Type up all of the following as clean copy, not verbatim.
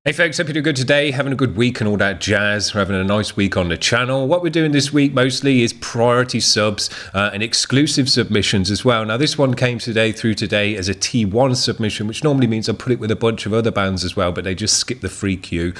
Hey folks, hope you're doing good today, having a good week and all that jazz. We're having a nice week on the channel. What we're doing this week mostly is priority subs and exclusive submissions as well. Now this one came through today as a T1 submission, which normally means I put it with a bunch of other bands as well, but they just skip the free queue,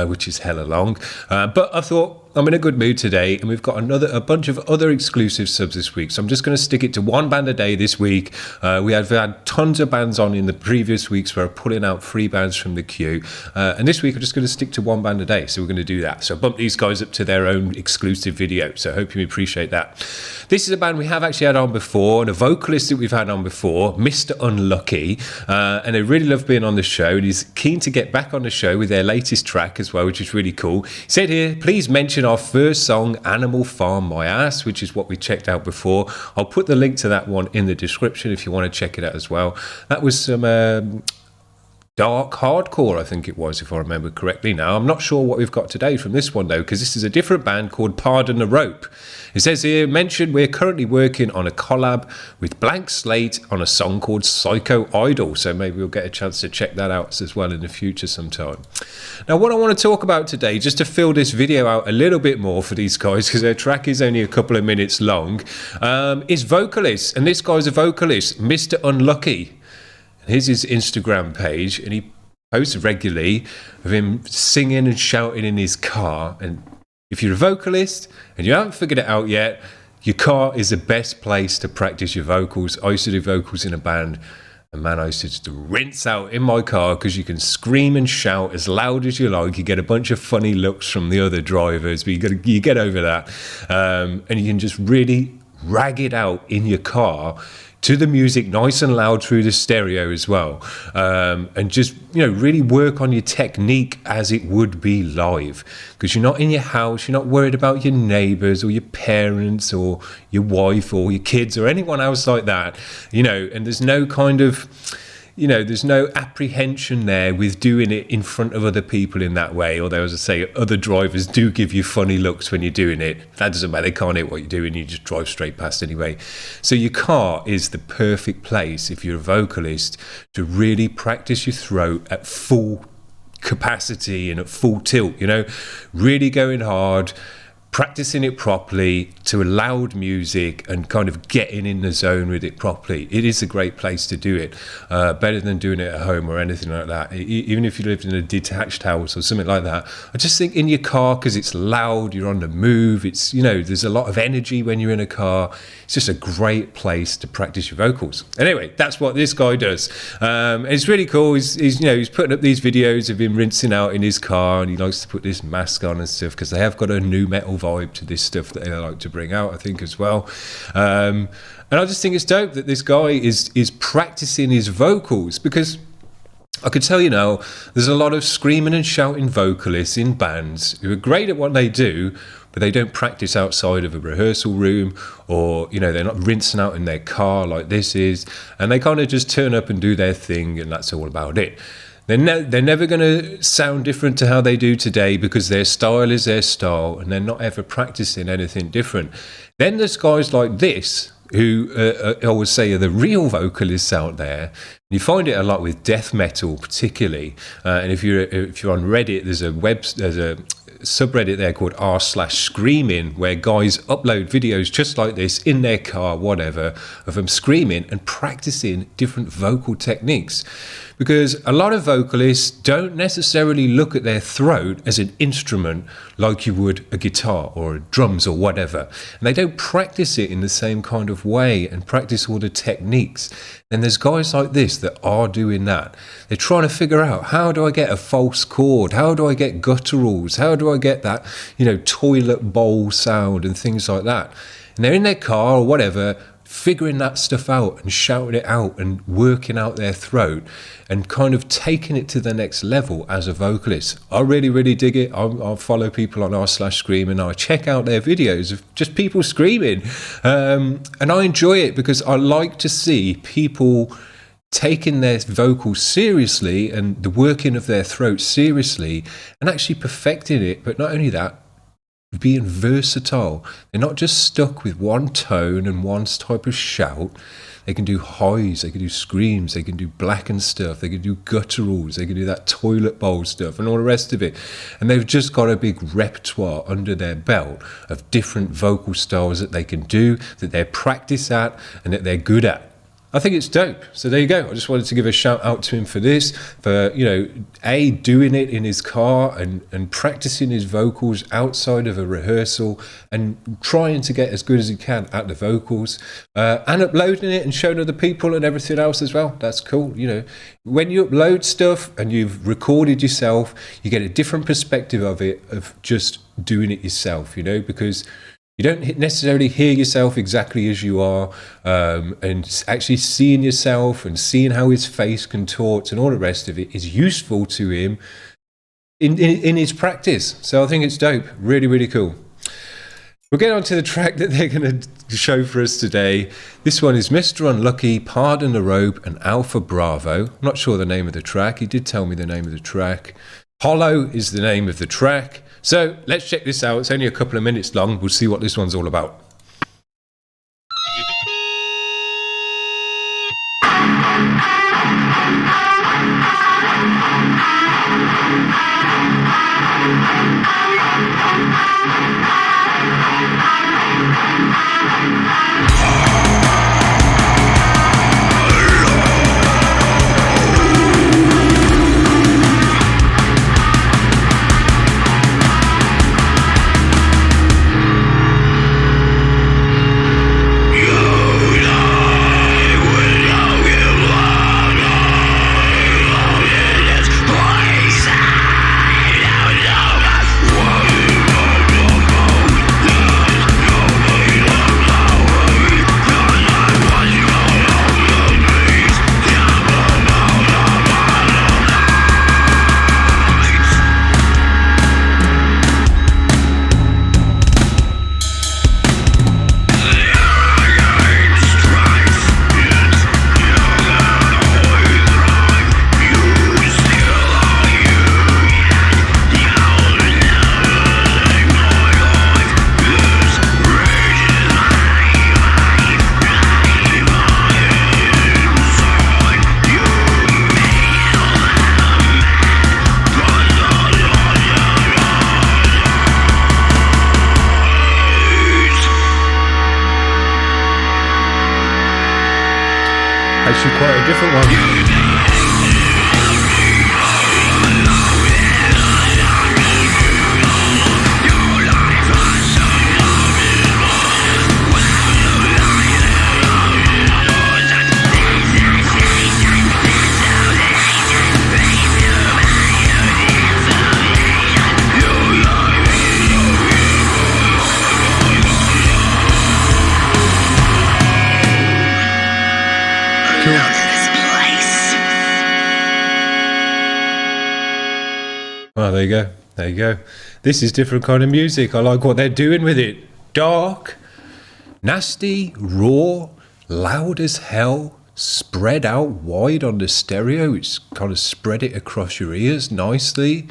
which is hella long. But I thought, I'm in a good mood today, and we've got a bunch of other exclusive subs this week. So I'm just going to stick it to one band a day this week. We have had tons of bands on in the previous weeks where I'm pulling out free bands from the queue. And this week I'm just going to stick to one band a day. So we're going to do that. So bump these guys up to their own exclusive video. So I hope you appreciate that. This is a band we have actually had on before, and a vocalist that we've had on before, Mr. Unlucky. And I really love being on the show, and he's keen to get back on the show with their latest track as well, which is really cool. He said here, please mention our first song, Animal Farm My Ass, which is what we checked out before. I'll put the link to that one in the description if you want to check it out as well. That was some dark hardcore, I think it was, if I remember correctly. Now, I'm not sure what we've got today from this one, though, because this is a different band called Pardon the Rope. It says here, mentioned we're currently working on a collab with Blank Slate on a song called Psycho Idol, so maybe we'll get a chance to check that out as well in the future sometime. Now, what I want to talk about today, just to fill this video out a little bit more for these guys, because their track is only a couple of minutes long, is vocalists, and this guy's a vocalist, Mr. Unlucky. Here's his Instagram page, and he posts regularly of him singing and shouting in his car. And if you're a vocalist and you haven't figured it out yet, your car is the best place to practice your vocals. I used to do vocals in a band, and man, I used to just rinse out in my car because you can scream and shout as loud as you like. You get a bunch of funny looks from the other drivers, but you get over that. And you can just really rag it out in your car to the music, nice and loud through the stereo as well, and just really work on your technique as it would be live, because you're not in your house, you're not worried about your neighbors or your parents or your wife or your kids or anyone else like that, and there's no kind of there's no apprehension there with doing it in front of other people in that way. Although, as I say, other drivers do give you funny looks when you're doing it. That doesn't matter. They can't hear what you're doing. You just drive straight past anyway. So your car is the perfect place, if you're a vocalist, to really practice your throat at full capacity and at full tilt, really going hard, practicing it properly to loud music and kind of getting in the zone with it properly. It is a great place to do it, better than doing it at home or anything like that. Even if you lived in a detached house or something like that, I just think in your car, because it's loud, you're on the move, it's there's a lot of energy when you're in a car. It's just a great place to practice your vocals. Anyway, that's what this guy does. It's really cool. He's putting up these videos of him rinsing out in his car, and he likes to put this mask on and stuff, because they have got a new metal vibe to this stuff that they like to bring out, I think, as well. And I just think it's dope that this guy is practicing his vocals, because I could tell now there's a lot of screaming and shouting vocalists in bands who are great at what they do, but they don't practice outside of a rehearsal room, or they're not rinsing out in their car like this is, and they kind of just turn up and do their thing, and that's all about it. They're never going to sound different to how they do today, because their style is their style, and they're not ever practicing anything different. Then there's guys like this who I always say are the real vocalists out there. You find it a lot with death metal, particularly. And if you're on Reddit, there's a subreddit there called r/screaming, where guys upload videos just like this in their car, whatever, of them screaming and practicing different vocal techniques. Because a lot of vocalists don't necessarily look at their throat as an instrument like you would a guitar or drums or whatever. And they don't practice it in the same kind of way and practice all the techniques. And there's guys like this that are doing that. They're trying to figure out, how do I get a false chord? How do I get gutturals? How do I get that, toilet bowl sound and things like that? And they're in their car or whatever, figuring that stuff out and shouting it out and working out their throat and kind of taking it to the next level as a vocalist. I really, really dig it. I'll follow people on r/scream, and I check out their videos of just people screaming. And I enjoy it, because I like to see people taking their vocals seriously and the working of their throat seriously and actually perfecting it. But not only that, being versatile. They're not just stuck with one tone and one type of shout. They can do highs, they can do screams, they can do blackened stuff, they can do gutturals, they can do that toilet bowl stuff and all the rest of it. And they've just got a big repertoire under their belt of different vocal styles that they can do, that they're practiced at and that they're good at. I think it's dope. So there you go. I just wanted to give a shout out to him for this, for, doing it in his car and practicing his vocals outside of a rehearsal and trying to get as good as he can at the vocals, and uploading it and showing other people and everything else as well. That's cool. When you upload stuff and you've recorded yourself, you get a different perspective of it, of just doing it yourself, because you don't necessarily hear yourself exactly as you are, and actually seeing yourself and seeing how his face contorts and all the rest of it is useful to him in his practice. So I think it's dope. Really, really cool. We'll get on to the track that they're going to show for us today. This one is Mr. Unlucky, Pardon the Rope, and Alpha Bravo. I'm not sure the name of the track. He did tell me the name of the track. Hollow is the name of the track. So let's check this out. It's only a couple of minutes long. We'll see what this one's all about. Actually quite a different one. Well, there you go. There you go. This is different kind of music. I like what they're doing with it. Dark, nasty, raw, loud as hell, spread out wide on the stereo. It's kind of spread it across your ears nicely.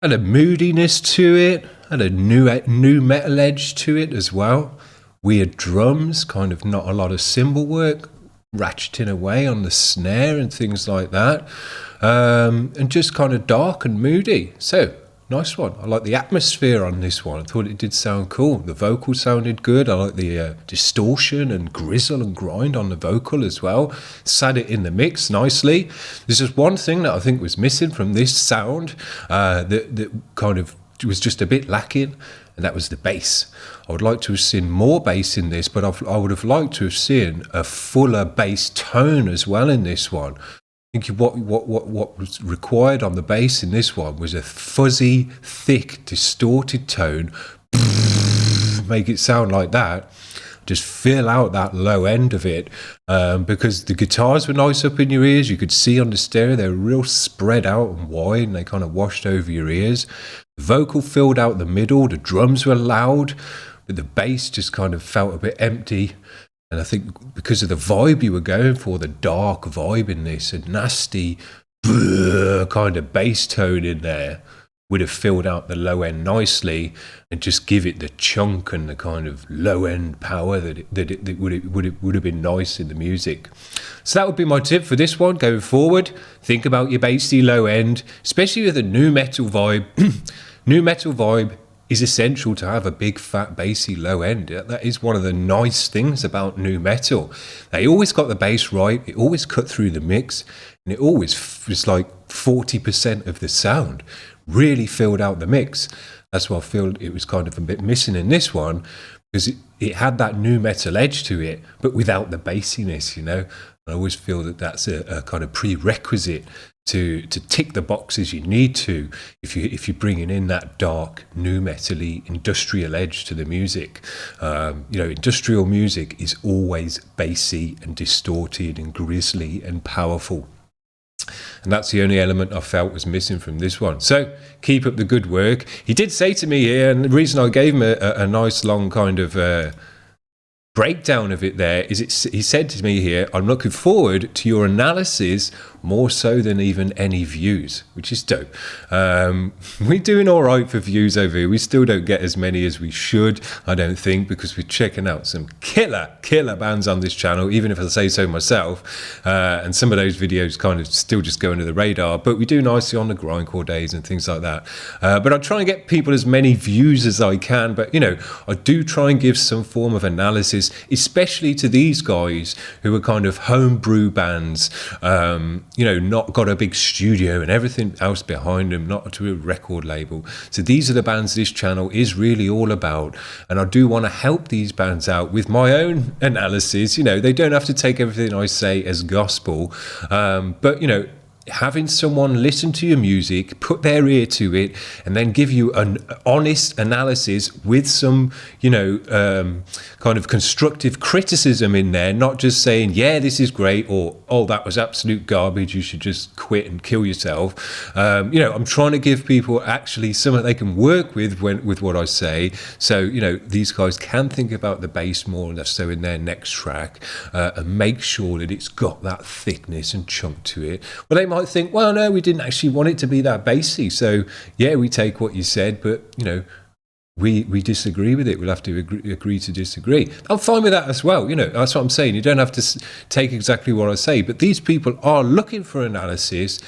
And a moodiness to it, and a new metal edge to it as well. Weird drums, kind of not a lot of cymbal work, ratcheting away on the snare and things like that. And just kind of dark and moody. So, nice one. I like the atmosphere on this one. I thought it did sound cool. The vocal sounded good. I like the distortion and grizzle and grind on the vocal as well. Sat it in the mix nicely. There's just one thing that I think was missing from this sound, that kind of was just a bit lacking, and that was the bass. I would like to have seen more bass in this, but I would have liked to have seen a fuller bass tone as well in this one. I think what was required on the bass in this one was a fuzzy, thick, distorted tone. Make it sound like that. Just fill out that low end of it, because the guitars were nice up in your ears. You could see on the stereo they were real spread out and wide, and they kind of washed over your ears. The vocal filled out the middle. The drums were loud, but the bass just kind of felt a bit empty. And I think because of the vibe you were going for, the dark vibe in this, a nasty kind of bass tone in there, would have filled out the low end nicely and just give it the chunk and the kind of low end power that would have been nice in the music. So that would be my tip for this one going forward. Think about your bassy low end, especially with a nu metal vibe. Nu metal vibe is essential to have a big fat bassy low end. That is one of the nice things about nu metal. They always got the bass right, it always cut through the mix, and it always was like 40% of the sound really filled out the mix. That's why I feel it was kind of a bit missing in this one, because it had that nu metal edge to it, but without the bassiness, you know. I always feel that that's a kind of prerequisite to tick the boxes you need to if you're bringing in that dark nu metal-y industrial edge to the music. Industrial music is always bassy and distorted and grisly and powerful. And that's the only element I felt was missing from this one. So keep up the good work. He did say to me here, and the reason I gave him a nice long kind of breakdown of it there is he said to me here, I'm looking forward to your analysis more so than even any views, which is dope. We're doing all right for views over here. We still don't get as many as we should, I don't think, because we're checking out some killer bands on this channel, even if I say so myself. And some of those videos kind of still just go under the radar, but we do nicely on the grindcore days and things like that. But I try and get people as many views as I can, but I do try and give some form of analysis, especially to these guys who are kind of homebrew bands, not got a big studio and everything else behind them, not to a record label. So these are the bands this channel is really all about, and I do want to help these bands out with my own analysis. They don't have to take everything I say as gospel, but having someone listen to your music, put their ear to it, and then give you an honest analysis with some, kind of constructive criticism in there, not just saying, yeah, this is great, or, oh, that was absolute garbage, you should just quit and kill yourself. I'm trying to give people actually something they can work with what I say. So, these guys can think about the bass more, and so in their next track, and make sure that it's got that thickness and chunk to it. Well, they might think, well, no, we didn't actually want it to be that bassy, so yeah, we take what you said, but we disagree with it. We'll have to agree to disagree. I'm fine with that as well. That's what I'm saying. You don't have to take exactly what I say, but these people are looking for analysis.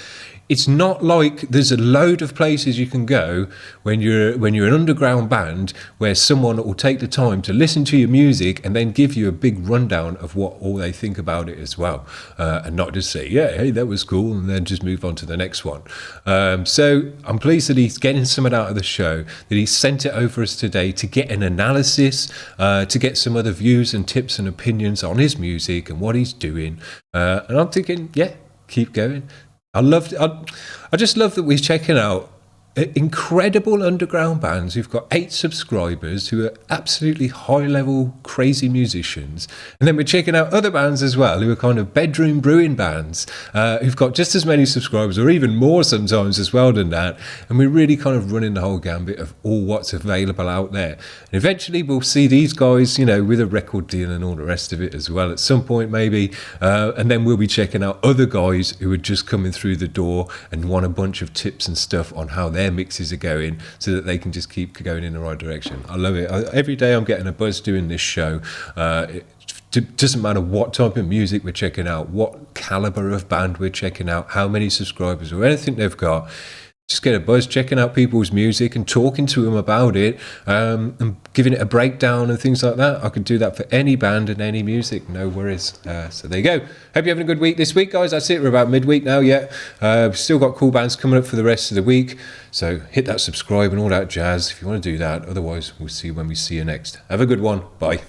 It's not like there's a load of places you can go when you're an underground band where someone will take the time to listen to your music and then give you a big rundown of what all they think about it as well, and not just say, yeah, hey, that was cool, and then just move on to the next one. So I'm pleased that he's getting something out of the show, that he sent it over us today to get an analysis, to get some other views and tips and opinions on his music and what he's doing. And I'm thinking, yeah, keep going. I just love that we're checking out incredible underground bands who've got 8 subscribers who are absolutely high-level crazy musicians, and then we're checking out other bands as well who are kind of bedroom brewing bands who've got just as many subscribers or even more sometimes as well than that, and we're really kind of running the whole gambit of all what's available out there. And eventually we'll see these guys with a record deal and all the rest of it as well at some point maybe, and then we'll be checking out other guys who are just coming through the door and want a bunch of tips and stuff on how their mixes are going, so that they can just keep going in the right direction. I love it. Every day I'm getting a buzz doing this show. It doesn't matter what type of music we're checking out, what caliber of band we're checking out, how many subscribers or anything they've got. Just get a buzz checking out people's music and talking to them about it, and giving it a breakdown and things like that. I could do that for any band and any music, no worries. So there you go. Hope you're having a good week this week, guys. That's it. We're about midweek now yet. Still got cool bands coming up for the rest of the week. So hit that subscribe and all that jazz if you want to do that. Otherwise, we'll see you when we see you next. Have a good one. Bye.